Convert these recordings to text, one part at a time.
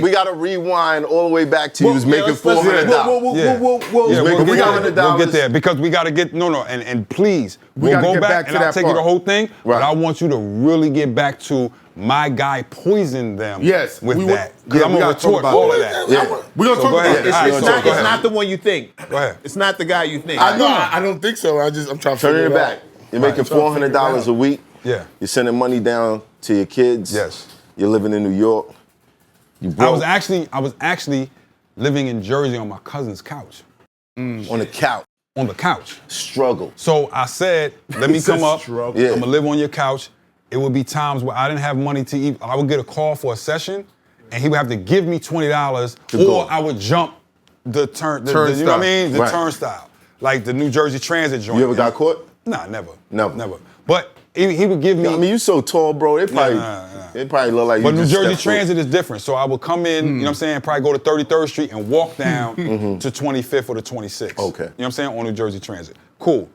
We got to rewind all the way back to you was making $400. We'll get there because we got to get, and please, we'll go back and I'll take you the whole thing, but I want you to really get back to my guy poisoned them with that. Because I'm going to retort all of that. We're going to talk about it. It's not the one you think. Go ahead. It's not the guy you think. I don't think so. I'm trying to figure it back. You're making $400 a week. Yeah. You're sending money down to your kids. Yes. You're living in New York. I was actually living in Jersey on my cousin's couch. On the couch. On the couch. Struggle. So I said, let me come up. I'm gonna live on your couch. It would be times where I didn't have money to eat. I would get a call for a session, and he would have to give me $20, or I would jump the turnstile. You know what I mean? The turnstile, like the New Jersey Transit joint. You ever got caught? Nah, never. But he would give me. I mean, you so tall, bro. It probably look like you. But New Jersey Transit is different. So I would come in, you know what I'm saying, probably go to 33rd Street and walk down to 25th or to 26th. Okay. You know what I'm saying? On New Jersey Transit. Cool.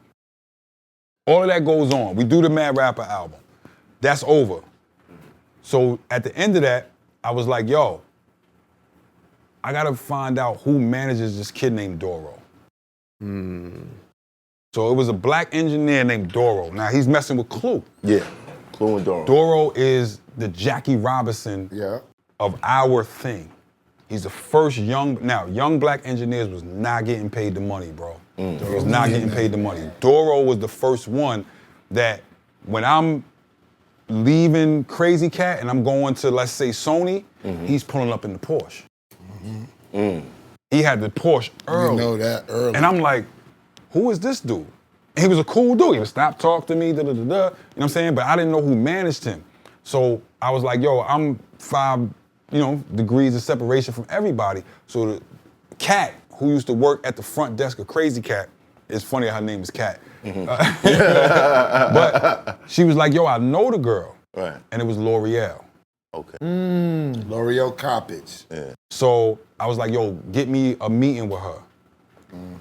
All of that goes on. We do the Mad Rapper album. That's over. So at the end of that, I was like, yo, I gotta find out who manages this kid named Doro. So it was a black engineer named Doro. Now he's messing with Clue. Yeah, Clue and Doro. Doro is the Jackie Robinson of our thing. He's the first young black engineers was not getting paid the money, bro. He was not getting paid the money. Doro was the first one that when I'm leaving Crazy Cat and I'm going to, let's say, Sony, he's pulling up in the Porsche. He had the Porsche early. You know that early. And I'm like, who is this dude? And he was a cool dude. He would stop, talk to me, you know what I'm saying? But I didn't know who managed him. So I was like, yo, I'm 5, degrees of separation from everybody. So the Cat, who used to work at the front desk of Crazy Cat, it's funny her name is Cat. But she was like, yo, I know the girl. Right. And it was L'Oreal. Okay. L'Oreal Coppage. Yeah. So I was like, yo, get me a meeting with her.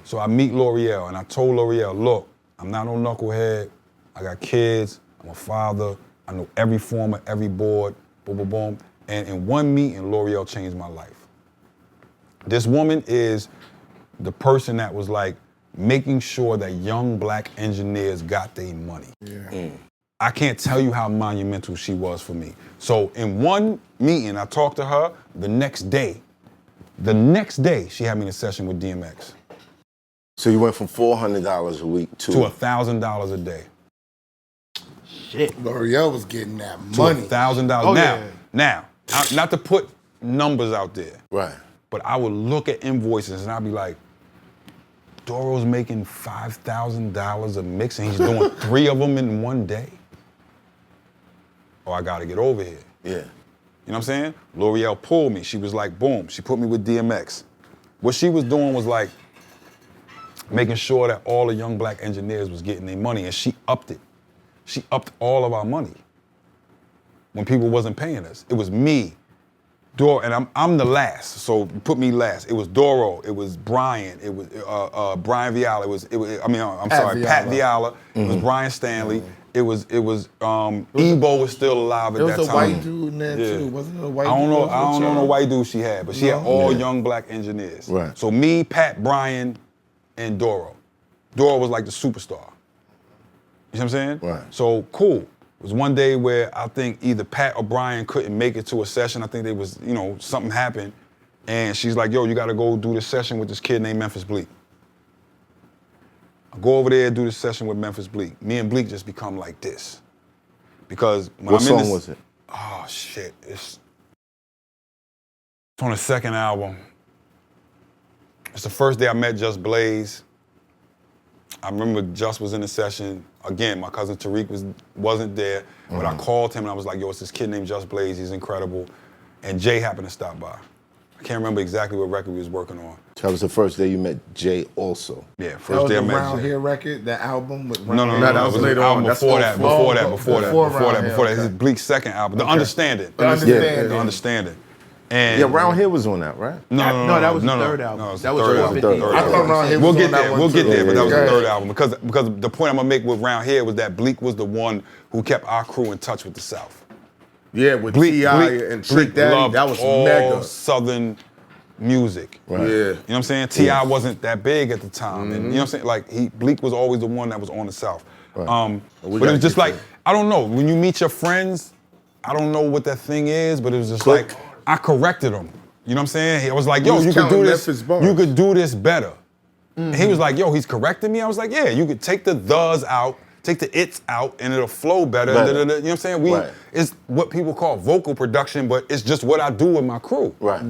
So I meet L'Oreal, and I told L'Oreal, look, I'm not no knucklehead. I got kids. I'm a father. I know every form of every board. Boom, boom, boom. And in one meeting, L'Oreal changed my life. This woman is the person that was like making sure that young black engineers got their money. I can't tell you how monumental she was for me. So in one meeting, I talked to her. The next day, she had me in a session with DMX. So you went from $400 a week to $1,000 a day. Shit. L'Oreal was getting that money. To $1,000. Now, not to put numbers out there. Right. But I would look at invoices and I'd be like, Doro's making $5,000 a mix and he's doing 3 of them in one day. Oh, I gotta get over here. Yeah. You know what I'm saying? L'Oreal pulled me. She was like, boom. She put me with DMX. What she was doing was like making sure that all the young black engineers was getting their money, and she upped it. She upped all of our money when people wasn't paying us. It was me, Doro, and I'm the last, so put me last. It was Doro, it was Brian, it was Brian Viala, Pat Viala, it was Brian Stanley, it was Ebo was still alive at that time. There was a white dude in there too, wasn't it a white dude? I don't know the white dude she had, but she had all young black engineers. Right. So me, Pat, Brian, and Doro. Doro was like the superstar. You know what I'm saying? Right. So cool. It was one day where I think either Pat or Brian couldn't make it to a session. I think they was, something happened. And she's like, yo, you gotta go do this session with this kid named Memphis Bleek. I go over there, do this session with Memphis Bleek. Me and Bleek just become like this. Because when What song was it? Oh shit, it's on the second album. It's the first day I met Just Blaze. I remember Just was in the session. Again, my cousin Tariq wasn't there, but I called him and I was like, yo, it's this kid named Just Blaze, he's incredible. And Jay happened to stop by. I can't remember exactly what record we was working on. That was the first day you met Jay also. Yeah, first day I met Jay. Round Here record, that album with No, that was later on. Before that. This is Bleek's second album, The Understanding. The Understanding. The Understanding. And yeah, Round Here was on that, right? No, that was the third album. No, that was the third album. I thought Round Here was on that one. We'll get there, but that was the third album. Because the point I'm gonna make with Round Here was that Bleek was the one who kept our crew in touch with the South. Yeah, with T.I. and Trick Daddy, that was all mega. Southern music. Right. Yeah. You know what I'm saying? T.I. wasn't that big at the time. And you know what I'm saying? Like, Bleek was always the one that was on the South. Right. But it was just like, I don't know, when you meet your friends, I don't know what that thing is, but it was just like, I corrected him. You know what I'm saying? I was like, yo, you could do this. You could do this better. And he was like, yo, he's correcting me. I was like, yeah, you could take the thes out, take the its out, and it'll flow better. You know what I'm saying? It's what people call vocal production, but it's just what I do with my crew. Right.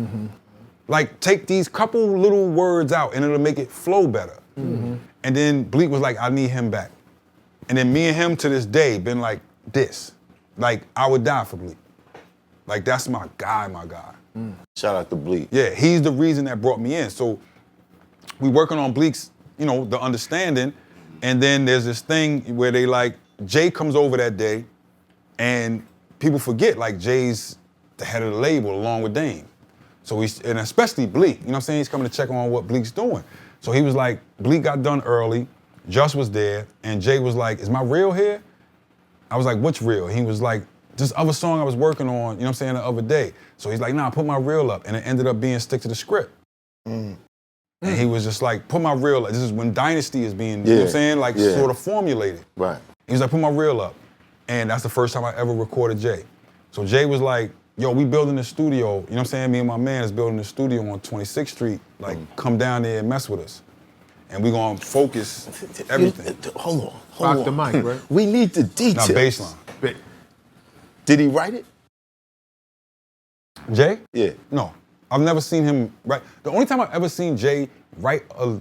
Like, take these couple little words out, and it'll make it flow better. And then Bleek was like, I need him back. And then me and him to this day been like this. Like, I would die for Bleek. Like, that's my guy, my guy. Shout out to Bleek. Yeah, he's the reason that brought me in. So we working on Bleek's, you know, the understanding, and then there's this thing where they like, Jay comes over that day, and people forget, like, Jay's the head of the label along with Dame. So and especially Bleek, you know what I'm saying? He's coming to check on what Bleek's doing. So he was like, Bleek got done early, Just was there, and Jay was like, is my reel here? I was like, what's real? He was like, this other song I was working on, you know what I'm saying, the other day. So he's like, nah, put my reel up. And it ended up being Stick to the Script. And he was just like, put my reel up. This is when Dynasty is being, you know what I'm saying, like sort of formulated. Right. He was like, put my reel up. And that's the first time I ever recorded Jay. So Jay was like, yo, we building a studio, you know what I'm saying? Me and my man is building a studio on 26th Street. Like, come down there and mess with us. And we gonna focus everything. Hold on. Rock the mic, right? We need the details. Now, baseline. Did he write it? Jay? Yeah. No. I've never seen him write. The only time I've ever seen Jay write a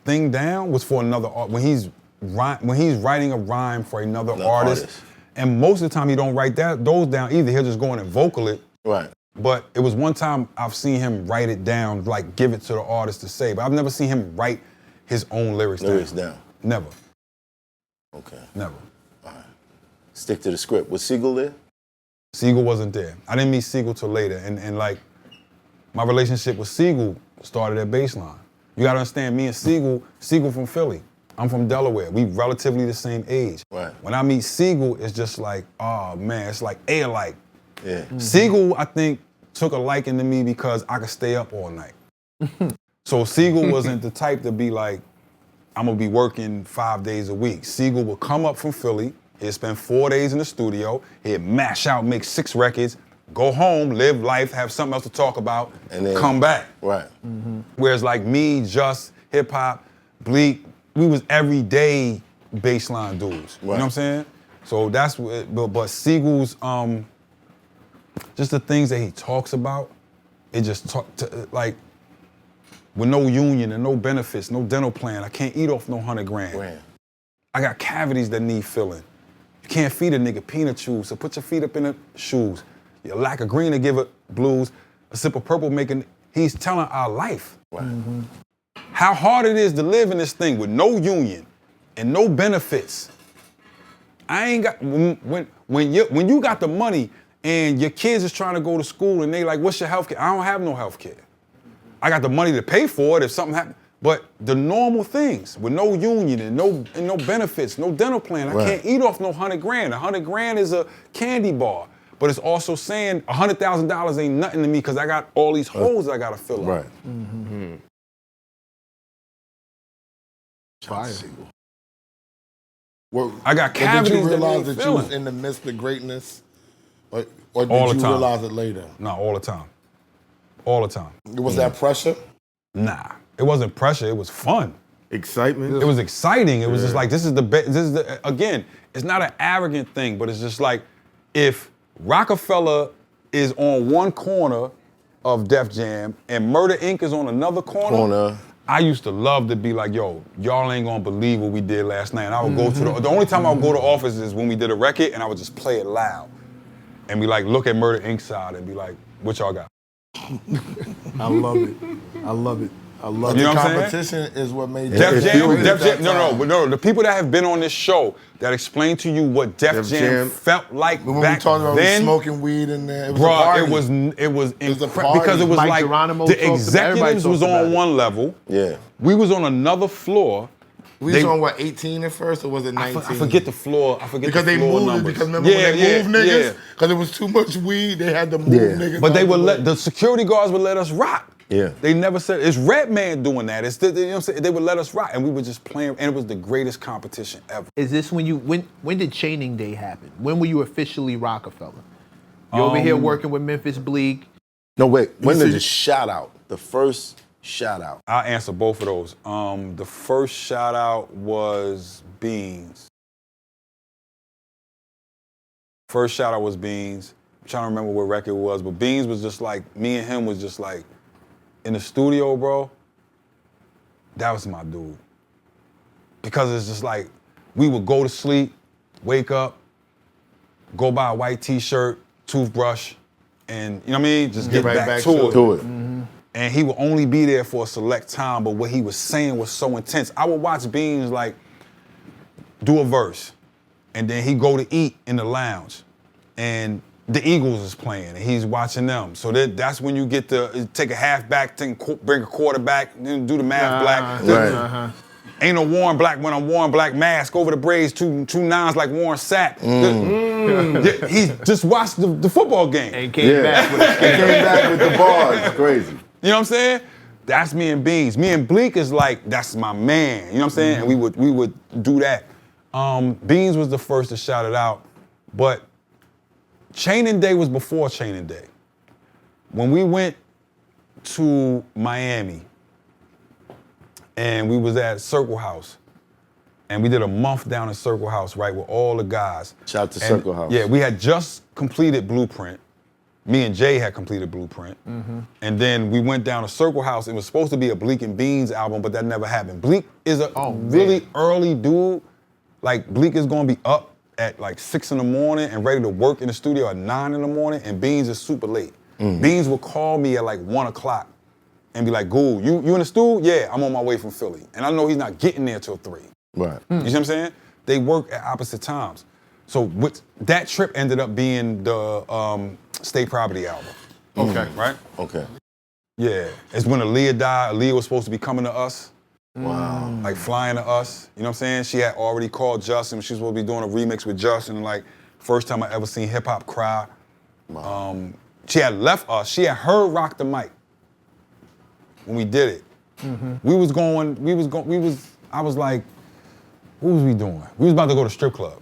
thing down was for another art. When he's writing a rhyme for another artist. And most of the time he don't write those down either. He'll just go in and vocal it. Right. But it was one time I've seen him write it down, like give it to the artist to say. But I've never seen him write his own lyrics down. Never. Okay. Never. All right. Stick to the script. Was Siegel there? Siegel wasn't there. I didn't meet Siegel till later. And like, my relationship with Siegel started at Baseline. You gotta understand, me and Siegel from Philly. I'm from Delaware. We relatively the same age. Right. When I meet Siegel, it's just like, oh man, it's like alike. Yeah. Siegel, I think, took a liking to me because I could stay up all night. So Siegel wasn't the type to be like, I'm gonna be working 5 days a week. Siegel would come up from Philly, he'd spend 4 days in the studio, he'd mash out, make 6 records, go home, live life, have something else to talk about, and then come back. Right. Whereas like me, Just, hip hop, Bleek, we was everyday baseline dudes. You know what I'm saying? So that's what, but Siegel's, just the things that he talks about, it just like, with no union and no benefits, no dental plan, I can't eat off no 100 grand. I got cavities that need filling. You can't feed a nigga peanut chews, so put your feet up in the shoes. Your lack of green to give it blues, a sip of purple making, he's telling our life. How hard it is to live in this thing with no union and no benefits. I ain't got, when you got the money and your kids is trying to go to school and they like, what's your health care? I don't have no health care. I got the money to pay for it if something happens. But the normal things with no union and no benefits, no dental plan, I can't eat off no 100 grand. 100 grand is a candy bar. But it's also saying $100,000 ain't nothing to me because I got all these holes that I gotta fill up. Fire. I got cavities. Did you realize that you was in the midst of greatness? Or did all the you time. realize it later? No, all the time. All the time. Was that pressure? Nah, it wasn't pressure, it was fun. Excitement? It was exciting. It was just like, again, it's not an arrogant thing, but it's just like, if Rockefeller is on one corner of Def Jam and Murder Inc. is on another corner, I used to love to be like, yo, y'all ain't gonna believe what we did last night. And I would go to the only time I would go to office is when we did a record and I would just play it loud. And be like, look at Murder Inc. side and be like, what y'all got? I love it. I love it. I love it. You know The what I'm competition is what made Def Jam, no, the people that have been on this show that explain to you what Def Jam felt like when back we talked about then, smoking weed in there, it was bruh, a party. it was a party. because it was Mike like Geronimo the executives was on one level, Yeah. we was on another floor, We was on what, 18 at first, or was it 19? I forget the floor. Because the they floor moved numbers. it. Because remember when they moved niggas? Because it was too much weed. They had to move niggas. But they would the security guards would let us rock. Yeah. They never said it's Redman doing that. It's you know what I'm saying? They would let us rock, and we were just playing, and it was the greatest competition ever. Is this when did Chaining Day happen? When were you officially Rockefeller? You over here working with Memphis Bleek. No, wait. When did the shout out? The first shout out. I'll answer both of those. The first shout out was Beans. First shout out was Beans. I'm trying to remember what record it was, but Beans was just like, me and him was just like, in the studio, bro, that was my dude. Because it's just like, we would go to sleep, wake up, go buy a white t-shirt, toothbrush, and you know what I mean? Just get back to it. Mm-hmm. And he would only be there for a select time, but what he was saying was so intense. I would watch Beans like do a verse, and then he'd go to eat in the lounge, and the Eagles is playing, and he's watching them. So that's when you get to take a halfback, bring a quarterback, then do the math black. Right. Ain't no Warren Black when I'm Warren Black mask over the braids, two nines like Warren Sapp. He just watched the football game. And came back with the bars. It's crazy. You know what I'm saying? That's me and Beans. Me and Bleek is like, that's my man. You know what I'm saying? And we would do that. Beans was the first to shout it out, but Chaining Day was before Chaining Day. When we went to Miami and we was at Circle House and we did a month down at Circle House, right, with all the guys. Shout out to Circle House. Yeah, we had just completed Blueprint. Me and Jay had completed Blueprint. And then we went down to Circle House. It was supposed to be a Bleek and Beans album, but that never happened. Bleek is a really early dude. Like, Bleek is gonna be up at like 6 in the morning and ready to work in the studio at 9 in the morning, and Beans is super late. Beans would call me at like 1 o'clock and be like, Ghoul, you in the studio? Yeah, I'm on my way from Philly. And I know he's not getting there till 3. Right. You see what I'm saying? They work at opposite times. So that trip ended up being the State Property album. Okay. Right? Okay. Yeah. It's when Aaliyah died. Aaliyah was supposed to be coming to us. Wow. Like flying to us. You know what I'm saying? She had already called Justin. She was supposed to be doing a remix with Justin. Like, first time I ever seen hip hop cry. Wow. She had left us. She had her rock the mic when we did it. I was like, what was we doing? We was about to go to strip club.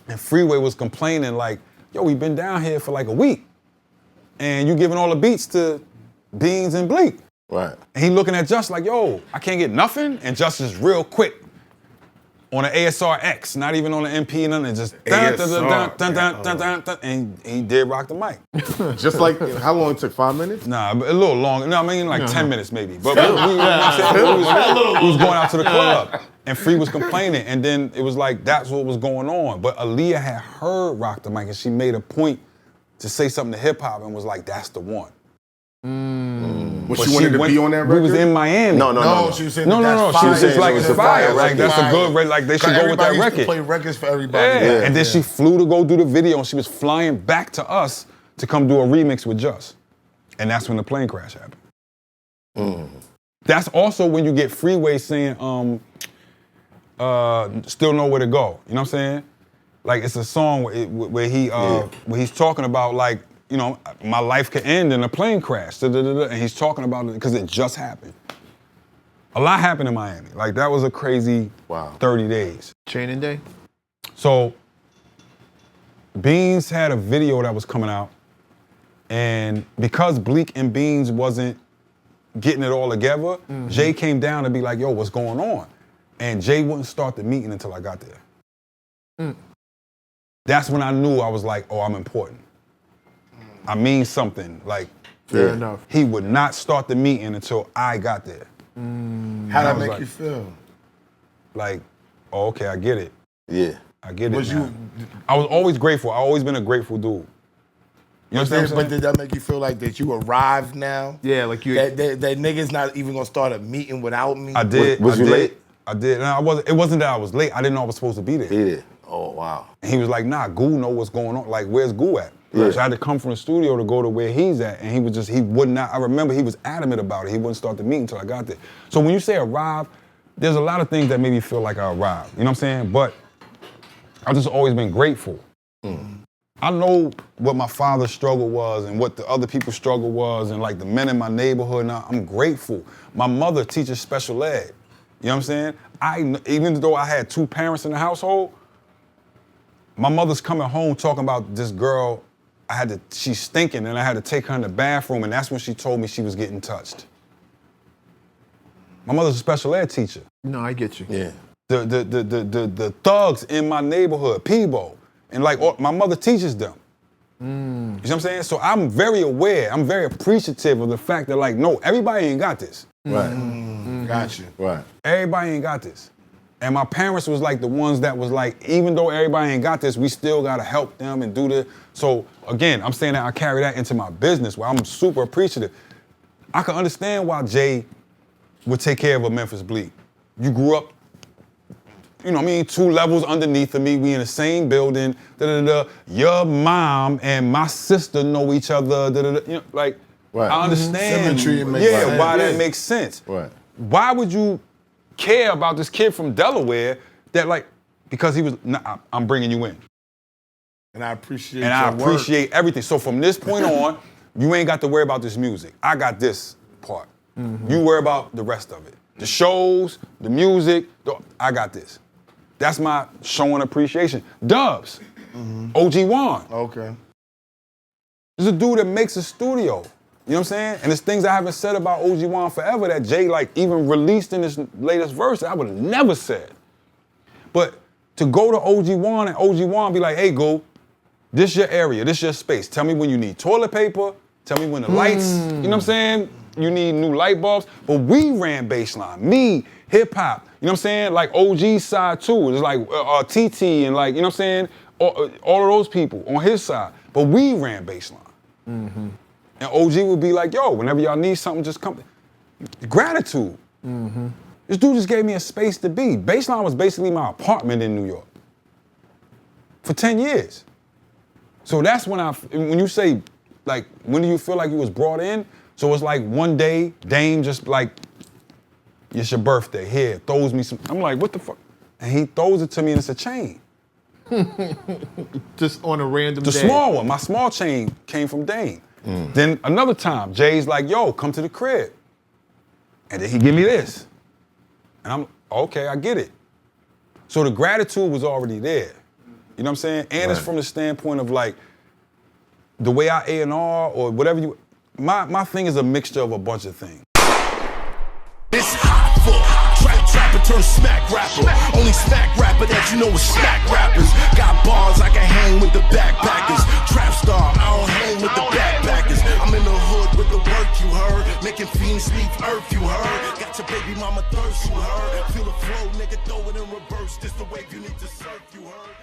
And Freeway was complaining like, yo, we been down here for like a week. And you giving all the beats to Beans and Bleek. Right. And he looking at Just like, yo, I can't get nothing? And Just is real quick on an ASR X, not even on an MP, nothing, just dun, dun, dun, dun, dun, dun, dun, dun, and he did rock the mic. Just like, how long it took, 5 minutes? Nah, a little longer. No, I mean like 10 minutes maybe. But we was going out to the club, and Free was complaining, and then it was like, that's what was going on. But Aaliyah had heard rock the mic, and she made a point to say something to hip hop and was like, that's the one. But she wanted to be on that record? We was in Miami. No. She was saying No. She was just like, it's fire. Like, that's a good record. Like, they should go with that Everybody used to record. play records for everybody. Yeah. And then she flew to go do the video, and she was flying back to us to come do a remix with Just. And that's when the plane crash happened. That's also when you get Freeway saying, still know where to go. You know what I'm saying? Like, it's a song where he's talking about, like, you know, my life could end in a plane crash. And he's talking about it because it just happened. A lot happened in Miami. Like, that was a crazy 30 days. Chaining Day? So, Beans had a video that was coming out, and because Bleek and Beans wasn't getting it all together, Jay came down to be like, yo, what's going on? And Jay wouldn't start the meeting until I got there. That's when I knew I was like, oh, I'm important. I mean something. Like, Fair enough. He would not start the meeting until I got there. How'd that make you feel? Like, oh, okay, I get it. Yeah. I get it now. I was always grateful. I've always been a grateful dude. You know what I'm saying? But did that make you feel like that you arrived now? Yeah, like you. That niggas not even gonna start a meeting without me? I did. Was you late? I did. And it wasn't that I was late. I didn't know I was supposed to be there. He did. Oh, wow. And he was like, nah, Goo know what's going on. Like, where's Goo at? Yeah. So I had to come from the studio to go to where he's at, and he would not, I remember he was adamant about it. He wouldn't start the meeting until I got there. So when you say arrive, there's a lot of things that made me feel like I arrived. You know what I'm saying? But I've just always been grateful. I know what my father's struggle was and what the other people's struggle was and like the men in my neighborhood. Now I'm grateful. My mother teaches special ed. You know what I'm saying? Even though I had 2 parents in the household, my mother's coming home talking about this girl. She's stinking and I had to take her in the bathroom, and that's when she told me she was getting touched. My mother's a special ed teacher. No, I get you. Yeah. The thugs in my neighborhood, Peebo, and like my mother teaches them. You know what I'm saying? So I'm very aware, I'm very appreciative of the fact that like, no, everybody ain't got this. Right. Got you. Right. Everybody ain't got this. And my parents was like the ones that was like, even though everybody ain't got this, we still gotta help them and do this. So again, I'm saying that I carry that into my business where I'm super appreciative. I can understand why Jay would take care of a Memphis Bleek. You grew up, you know what I mean, 2 levels underneath of me, we in the same building, Your mom and my sister know each other, You know, like, right. I understand. Symmetry makes sense. Why that makes sense. Right. Why would you care about this kid from Delaware that like, because he was, I'm bringing you in. And I appreciate And I appreciate everything. So from this point on, you ain't got to worry about this music. I got this part. You worry about the rest of it. The shows, the music, I got this. That's my showing appreciation. Dubs, OG Juan. Okay. There's a dude that makes a studio. You know what I'm saying? And there's things I haven't said about OG Juan forever that Jay like even released in this latest verse that I would have never said. But to go to OG Juan and OG Juan be like, hey, go, this your area, this your space. Tell me when you need toilet paper. Tell me when the lights, you know what I'm saying? You need new light bulbs. But we ran baseline. Me, hip hop, you know what I'm saying? Like OG's side too. It's like TT and like, you know what I'm saying? All of those people on his side. But we ran baseline. And OG would be like, yo, whenever y'all need something, just come. Gratitude. This dude just gave me a space to be. Baseline was basically my apartment in New York for 10 years. So that's when you say, like, when do you feel like you was brought in? So it's like one day, Dame just like, it's your birthday, here, throws me some, I'm like, what the fuck? And he throws it to me and it's a chain. Just on a random day. The small one, my small chain came from Dame. Then another time, Jay's like, yo, come to the crib. And then he give me this. And I'm, okay, I get it. So the gratitude was already there. You know what I'm saying? And it's from the standpoint of like, the way I A&R or whatever you, my thing is a mixture of a bunch of things. It's hot for trapper turn smack rapper. Only smack rapper that you know is smack rappers. Got bars I can hang with the backpackers. Trap star, I don't hang with the backpackers. I'm in the hood with the work you heard. Making fiends leave earth you heard. Got your baby mama thirst you heard. Feel the flow, nigga, throw it in reverse. This the wave you need to surf you heard.